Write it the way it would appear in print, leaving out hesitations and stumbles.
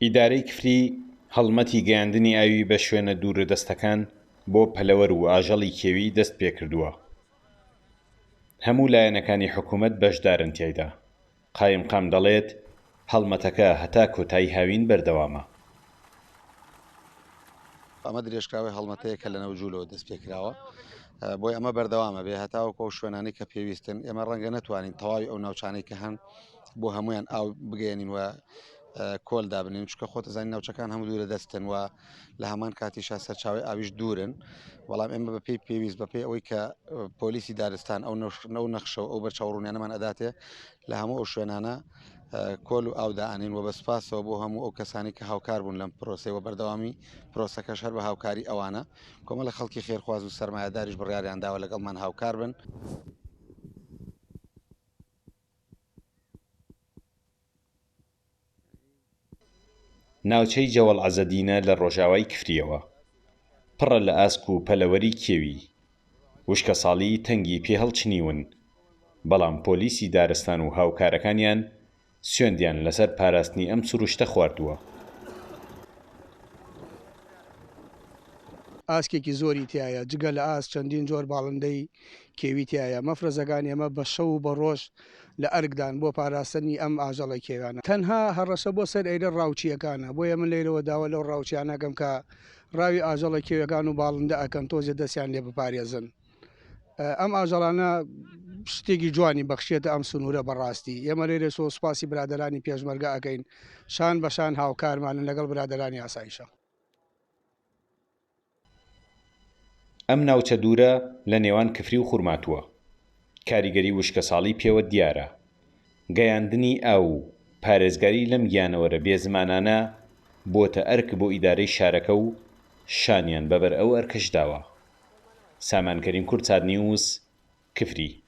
ئیدارەی کفری هەڵمەتی گەیاندنی ئاوی بە شوێنە دوورەدەستەکان بۆ پەلەوەر و ئاژەڵی کێوی دەست پێکردووە. هەموو لایەنەکانی حکوومەت بەشدارن تیایدا. قایمقام دەڵێت هەڵمەتەکە هەتا کۆتایی هاوین بەردەوامە. ئەمە درێژکراوی هەڵمەتەیە کە لە نەوجوولەوە دەست پێکراوە، بۆی ئەمە بەردەوامە بێ هەتاوەکو ئەو شوێنانەی کە پێویستن. ئێمە ڕەنگە نەتوانین تەواوی ئەو ناوچانەی کە هەن بۆ هەمویان ئاو بگەێنین و کۆل دابنین، چکە خۆتە زانین ناوچەکان هەموو دوورە دەستن و لە هەمان کاتیشا سەرچاوی ئاویش دوورن. بەڵام ئێمە بەپێی پێویست بەپێی ئەوەی کە پۆلیسی دارستان ئەو نەخشە و ئەو بەرچاوڕوونیانەمان ئەداتێ لە هەموو ئەو شوێنانە کۆل و ئاودائانین و بەسپاسەوە بۆ هەموو ئەو کەسانی کە هاوکار بوون لەم پرۆسەوە بەردەوامی پرۆسەکەش هەر بە هاوکاری ئەوانە کۆمەڵە خەڵکی خێرخواز و سەرمایه‌داریش بڕیاریانداوە لەگەڵمان هاوکار بن. ناوچەی جەوەڵ عەزەدینە لە ڕۆژاوای کفریەوە پڕە لە ئاسک و پەلەوەری کێوی. وشکە ساڵی تەنگی پێ هەڵچنیون، بەڵام پۆلیسی دارستان و هاوکارەکانیان سوێندیان لەسەر پاراستنی ئەم سروشتە خواردووە. ئاسکێکی زۆری تایە، جگە لە ئاس چەندین جۆر باڵندەی کێوی تایە. مەفرەزەکان ئێمە بە شەو و بە ڕۆژ لە ئەرگدان بۆ پاراستنی ئەم ئاژەڵە کێوانە. تەنها هەڕەشە بۆ سەر ئەیرە ڕاوچیەکانە، بۆیە من لێرەوە داوە لەو ڕاوچیانەکەم کە ڕاوی ئاژەڵە کێوەکان و باڵندە ئەکەن تۆزێ دەستیان لێ بپارێزن. ئەم ئاژەڵانە شتێکی جوانی بەخشێتە ئەم سنوورە بەڕاستی. ئێمە لێرە سوپاسی برادەرانی پێشمەرگە ئەەکەین، شان بەشان هاوکارمانن لەگەڵ برادەرانی ئاسایشە. ئەم ناوچە دوورە لە نێوان کفری و خوورماتووە. کاریگەری وشکە ساڵی پێوە دیارە. گەیاندنی ئاو و پارێزگاری لەم گیانەوەرە بێزمانانە بۆتە ئەرک بۆ ئیدارەی شارەکە و شانیان بەبەر ئەو ئەرکەش داوە. سامانکەریم کورد چادنیوس، کفری.